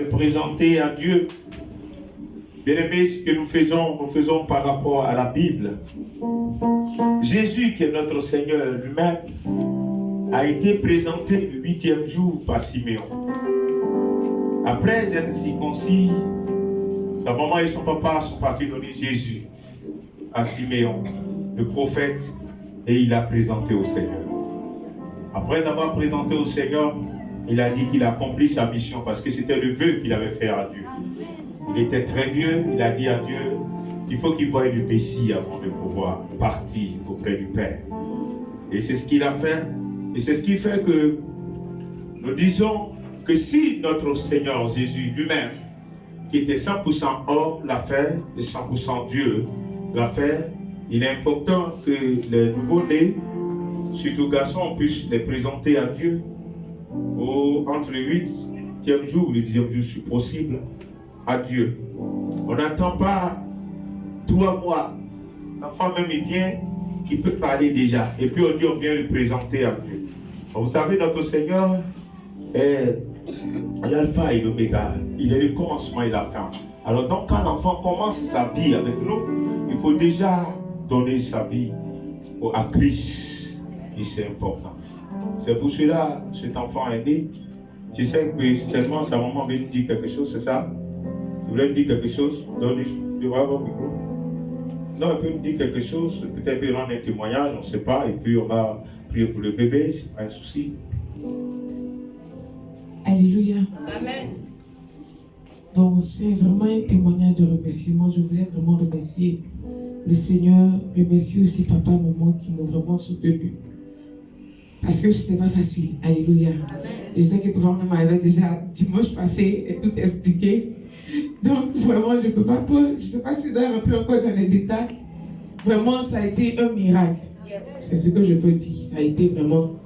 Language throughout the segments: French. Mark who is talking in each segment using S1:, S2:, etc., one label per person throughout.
S1: Présenter à Dieu. Bien-aimés, ce que nous faisons par rapport à la Bible. Jésus, qui est notre Seigneur lui-même, a été présenté le 8e jour par Siméon. Après être circoncis, sa maman et son papa sont partis donner Jésus à Siméon, le prophète, et il l'a présenté au Seigneur. Après avoir présenté au Seigneur, il a dit qu'il a accompli sa mission parce que c'était le vœu qu'il avait fait à Dieu. Il était très vieux, il a dit à Dieu qu'il faut qu'il voie le Messie avant de pouvoir partir auprès du Père. Et c'est ce qu'il a fait. Et c'est ce qui fait que nous disons que si notre Seigneur Jésus lui-même, qui était 100% homme, l'a fait, et 100% Dieu l'a fait, il est important que les nouveaux-nés, surtout garçons, puissent les présenter à Dieu entre le 8e jour ou le 10e jour, si possible, à Dieu. On n'attend pas 3 mois. L'enfant même, il vient, il peut parler déjà. Et puis on dit, on vient le présenter à Dieu. Vous savez, notre Seigneur est l'alpha et l'oméga. Il est le commencement et la fin. Alors donc, quand l'enfant commence sa vie avec nous, il faut déjà donner sa vie à Christ. Et c'est important. C'est pour cela que cet enfant est né. Je sais que tellement sa maman veut nous dire quelque chose, c'est ça? Tu voulais nous dire quelque chose? Tu vas avoir le micro. Non, elle peut nous dire quelque chose, peut-être peut rendre un témoignage, on ne sait pas, et puis on va prier pour le bébé, c'est pas un souci.
S2: Alléluia.
S3: Amen.
S2: Bon, c'est vraiment un témoignage de remerciement. Je voulais vraiment remercier le Seigneur, remercier aussi papa, maman qui m'ont vraiment soutenu. Parce que ce n'était pas facile. Alléluia. Amen. Je sais que papa m'avait déjà dimanche passé et tout expliqué. Donc vraiment, je ne peux pas trop, je ne sais pas si je dois rentrer encore dans les détails. Vraiment, ça a été un miracle. Yes. C'est ce que je peux dire. Ça a été vraiment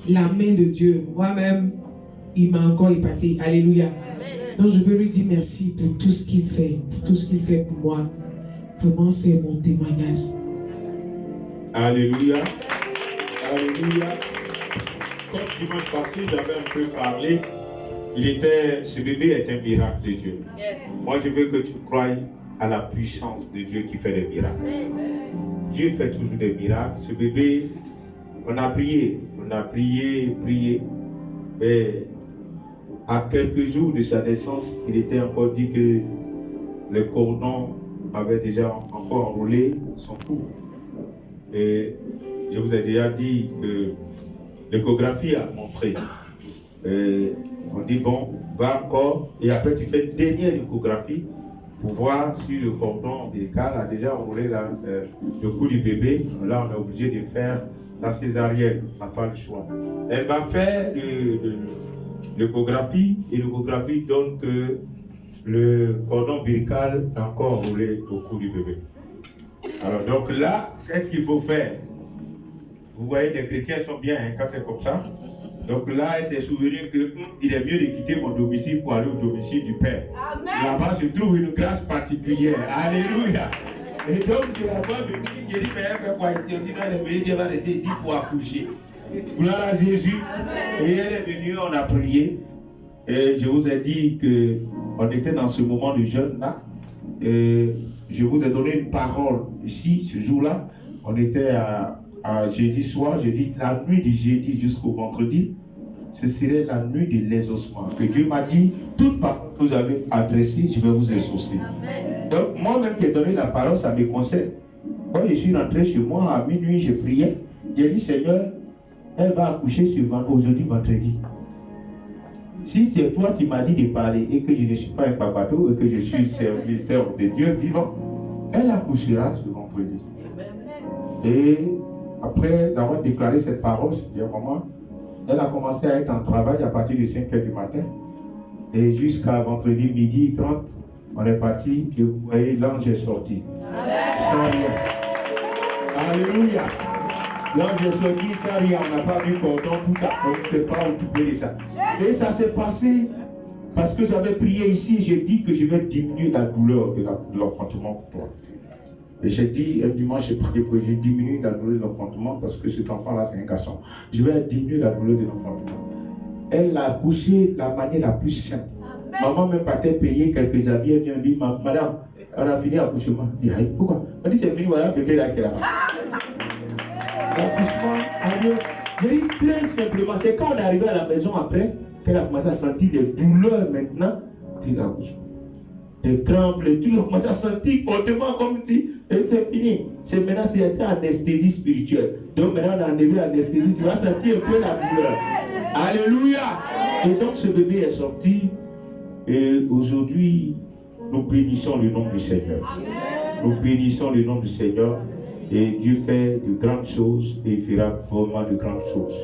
S2: la main de Dieu. Moi-même, il m'a encore épaté. Alléluia. Amen. Donc je veux lui dire merci pour tout ce qu'il fait, pour tout ce qu'il fait pour moi. Vraiment, c'est mon témoignage.
S1: Alléluia. Alléluia. Comme dimanche passé, j'avais un peu parlé. Ce bébé est un miracle de Dieu. Yes. Moi, je veux que tu croies à la puissance de Dieu qui fait des miracles. Amen. Dieu fait toujours des miracles. Ce bébé, on a prié. Mais à quelques jours de sa naissance, il était encore dit que le cordon avait déjà encore enroulé son cou. Et je vous ai déjà dit que l'échographie a montré. On dit bon, va encore, et après tu fais une dernière échographie pour voir si le cordon ombilical a déjà enroulé le cou du bébé. Là, on est obligé de faire la césarienne, on n'a pas le choix. Elle va faire l'échographie, et l'échographie donne que le cordon ombilical a encore enroulé au cou du bébé. Alors donc là, qu'est-ce qu'il faut faire? Vous voyez, les chrétiens sont bien hein, quand c'est comme ça. Donc là, elle s'est souvenue qu'il est mieux de quitter mon domicile pour aller au domicile du Père. Là-bas se trouve une grâce particulière. Alléluia. Et donc, je la vois venir, je dis, mais elle fait quoi? Elle va rester ici pour accoucher. Gloire à Jésus. Et elle est venue, on a prié. Et je vous ai dit qu'on était dans ce moment de jeûne là. Et je vous ai donné une parole ici, ce jour-là. On était à jeudi soir, je dis la nuit du jeudi jusqu'au vendredi, ce serait la nuit de l'exaucement. Que Dieu m'a dit, toute parole que vous avez adressée, je vais vous exaucer. Donc moi-même qui ai donné la parole, ça me concerne. Quand je suis rentré chez moi à minuit, je priais. J'ai dit, Seigneur, elle va accoucher aujourd'hui vendredi. Si c'est toi qui m'as dit de parler et que je ne suis pas un papato et que je suis serviteur de Dieu vivant, elle accouchera ce vendredi. Et après avoir déclaré cette parole, elle a commencé à être en travail à partir de 5 h du matin. Et jusqu'à vendredi midi 30, on est parti et vous voyez, l'ange est sorti. Sans rien. Alléluia. L'ange est sorti sans rien. On n'a pas vu cordon, tout ça. On ne s'est pas occupé de ça. Et ça s'est passé parce que j'avais prié ici. J'ai dit que je vais diminuer la douleur de l'enfantement pour toi. Et j'ai dit, un dimanche, j'ai prié pour que je diminue la douleur de l'enfantement parce que cet enfant-là, c'est un garçon. Je vais diminuer la douleur de l'enfantement. Elle l'a accouché de la manière la plus simple. Maman même partait payer quelques habits. Elle vient dire, madame, on a fini l'accouchement. Je dis, pourquoi? On dit, c'est fini, voilà, bébé là qui est là. L'accouchement, je dis très simplement, c'est quand on est arrivé à la maison après, qu'elle a commencé à sentir les douleurs maintenant de l'accouchement. Les crampes, les trucs, on a commencé à sentir fortement comme si c'est fini. C'est maintenant, c'est anesthésie spirituelle. Donc maintenant, on a enlevé l'anesthésie, tu vas sentir un peu la douleur. Alléluia. Et donc ce bébé est sorti. Et aujourd'hui, nous bénissons le nom du Seigneur. Nous bénissons le nom du Seigneur. Et Dieu fait de grandes choses et il fera vraiment de grandes choses.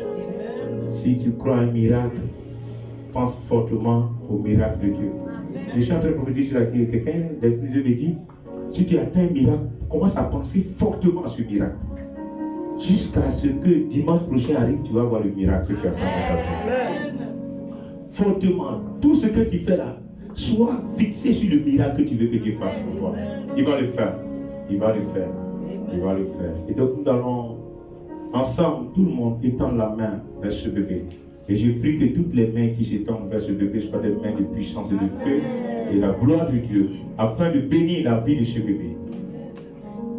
S1: Si tu crois à un miracle, pense fortement au miracle de Dieu. Je suis en train de prophétiser sur la vie de quelqu'un, l'Esprit de Dieu me dit, si tu atteins un miracle, commence à penser fortement à ce miracle. Jusqu'à ce que dimanche prochain arrive, tu vas voir le miracle que tu attends dans ta vie. Fortement, tout ce que tu fais là, sois fixé sur le miracle que tu veux que Dieu fasse pour toi. Il va le faire. Il va le faire. Il va le faire. Et donc nous allons ensemble, tout le monde étendre la main vers ce bébé. Et je prie que toutes les mains qui s'étendent vers ce bébé soient des mains de puissance et de feu et la gloire de Dieu, afin de bénir la vie de ce bébé.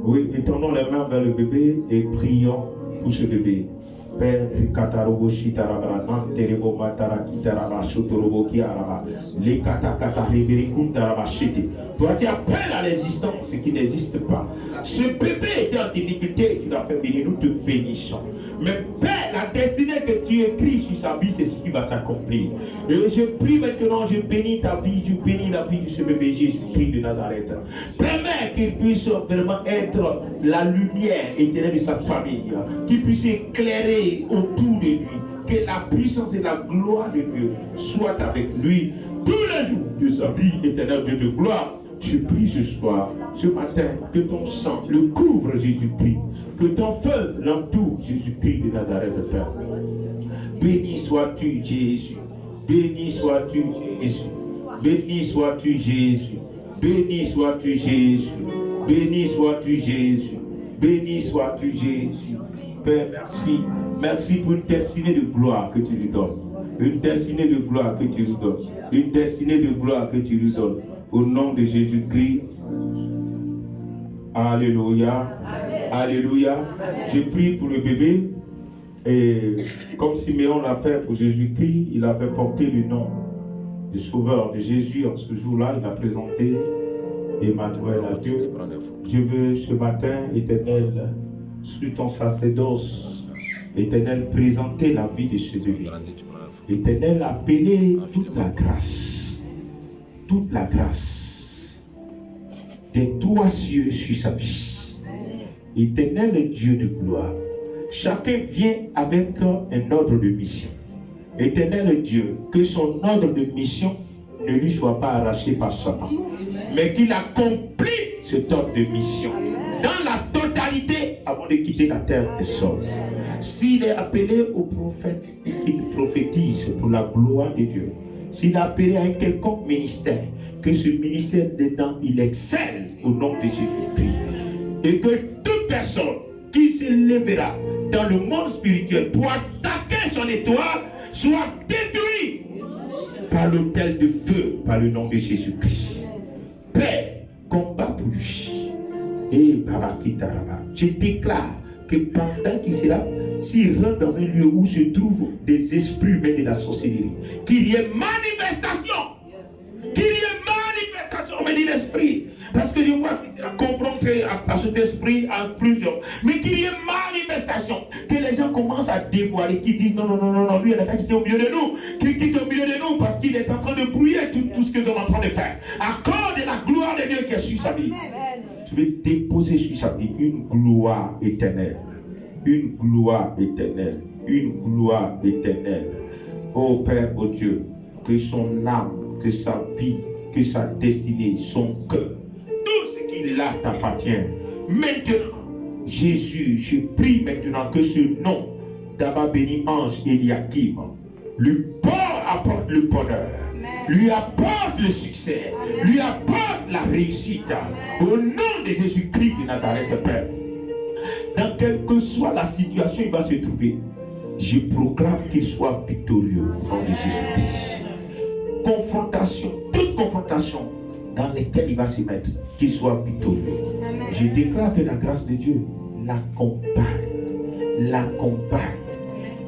S1: Oui, étendons les mains vers le bébé et prions pour ce bébé. Père, Katarobo Shitarabra, Nanterebo Matara Kitaraba, Shotorobo Kiaraba, les Katakata Riberikum Taraba Shete. Toi, tu appelles à l'existence ce qui n'existe pas. Ce bébé était en difficulté, tu l'as fait bénir, nous te bénissons. Mais Père, la destinée que tu écris sur sa vie, c'est ce qui va s'accomplir. Et je prie maintenant, je bénis ta vie, je bénis la vie de ce bébé Jésus-Christ de Nazareth. Permets qu'il puisse vraiment être la lumière éternelle de sa famille, qu'il puisse éclairer autour de lui, que la puissance et la gloire de Dieu soient avec lui tous les jours de sa vie éternelle, Dieu de gloire. Je prie ce soir, ce matin, que ton sang le couvre, Jésus-Christ, que ton feu l'entoure, Jésus-Christ de Nazareth, Père. Béni sois-tu, Jésus. Béni sois-tu, Jésus. Béni sois-tu, Jésus. Béni sois-tu, Jésus. Béni sois-tu, Jésus. Béni sois-tu, Jésus. Père, merci. Merci pour une destinée de gloire que tu lui donnes. Une destinée de gloire que tu lui donnes. Une destinée de gloire que tu lui donnes. Au nom de Jésus-Christ. Alléluia. Alléluia. Je prie pour le bébé. Et comme Siméon l'a fait pour Jésus-Christ, il a fait porter le nom du Sauveur de Jésus. En ce jour-là, il a présenté Emmanuel à Dieu. Je veux ce matin, Éternel, sous ton sacerdoce, Éternel, présenter la vie de ce bébé. Éternel, appeler toute la grâce des trois cieux sur sa vie. Éternel Dieu de gloire, chacun vient avec un ordre de mission. Éternel Dieu, que son ordre de mission ne lui soit pas arraché par Satan, mais qu'il accomplisse cet ordre de mission dans la totalité avant de quitter la terre des sols. S'il est appelé au prophète et qu'il prophétise pour la gloire de Dieu, s'il est appelé à un quelconque ministère, que ce ministère dedans, il excelle au nom de Jésus-Christ. Et que toute personne qui se lèvera dans le monde spirituel pour attaquer son étoile soit détruite par l'autel de feu, par le nom de Jésus-Christ. Père, combat pour lui. Et Baba Kitaraba, je déclare que pendant qu'il sera, s'il rentre dans un lieu où se trouvent des esprits humains de la sorcellerie, qu'il y ait manifestation. Qu'il y ait manifestation, me dit l'esprit. Parce que je vois qu'il sera confronté à cet esprit à plusieurs. Mais qu'il y ait manifestation. Que les gens commencent à dévoiler, qui disent non, lui il n'a pas quitté au milieu de nous. Qu'il quitte au milieu de nous parce qu'il est en train de brouiller tout ce que nous sommes en train de faire. À cause de la gloire de Dieu qui est sur sa vie. Je vais déposer sur sa vie une gloire éternelle. Une gloire éternelle. Une gloire éternelle. Ô Père, ô Dieu, que son âme, que sa vie, que sa destinée, son cœur, tout ce qu'il a t'appartient. Maintenant, Jésus, je prie maintenant que ce nom d'Abba béni ange Eliakim lui apporte le bonheur, lui apporte le succès, lui apporte la réussite. Au nom de Jésus-Christ de Nazareth, Père. Dans quelle que soit la situation il va se trouver, je proclame qu'il soit victorieux au nom de Jésus-Christ. confrontation dans lesquelles il va se mettre, qu'il soit victorieux. Je déclare que la grâce de Dieu l'accompagne.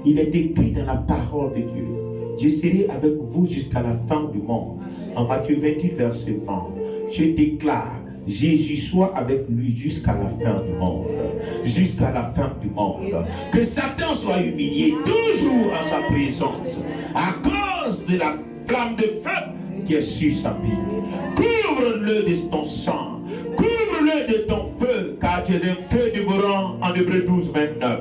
S1: Il est écrit dans la parole de Dieu: je serai avec vous jusqu'à la fin du monde. En Matthieu 28, verset 20, je déclare: Jésus soit avec lui jusqu'à la fin du monde. Jusqu'à la fin du monde. Que Satan soit humilié toujours en sa présence, à cause de la flamme de feu qui est sur sa vie. Couvre-le de ton sang. Couvre-le de ton feu, car tu es un feu dévorant, en Hébreux 12, 29.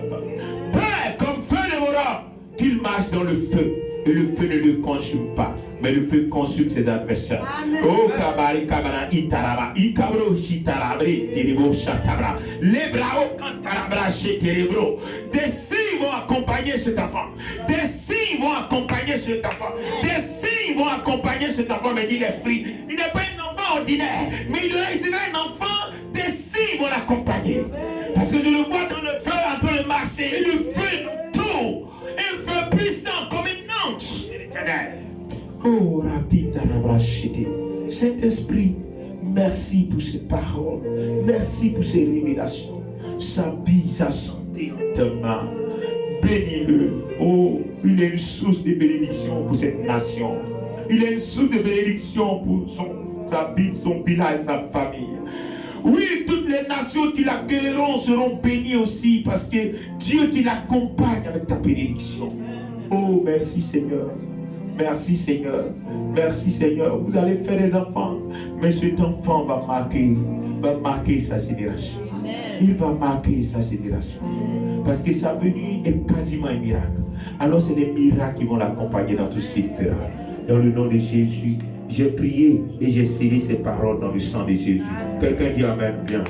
S1: Père, comme feu dévorant, qu'il marche dans le feu, et le feu ne le consume pas, mais le feu consume ses adversaires. Oh, kabari kabara itaraba, ikabro chitarabre, terebo chatabra, lebrao cantarabra cheterebro. Des signes vont accompagner cet enfant. Des signes vont accompagner cet enfant. Des signes vont accompagner cet enfant, me dit l'esprit. Il n'est pas un enfant ordinaire, mais il sera un enfant. Des signes vont l'accompagner. Parce que je le vois dans le feu en train de marcher, et le feu tout. Un feu puissant comme une ange de l'Éternel. Oh, rapide Rabrachete. Saint-Esprit, merci pour ces paroles. Merci pour ces révélations. Sa vie, sa santé en tes mains. Bénis-le. Oh, il est une source de bénédiction pour cette nation. Il est une source de bénédiction pour sa vie, son village, sa famille. Oui, toutes les nations qui l'accueilleront seront bénies aussi, parce que Dieu qui l'accompagne avec ta bénédiction. Oh, merci Seigneur. Merci Seigneur. Merci Seigneur. Vous allez faire des enfants, mais cet enfant va marquer sa génération. Il va marquer sa génération. Parce que sa venue est quasiment un miracle. Alors c'est des miracles qui vont l'accompagner dans tout ce qu'il fera. Dans le nom de Jésus, j'ai prié et j'ai scellé ces paroles dans le sang de Jésus. Quelqu'un dit Amen, bien.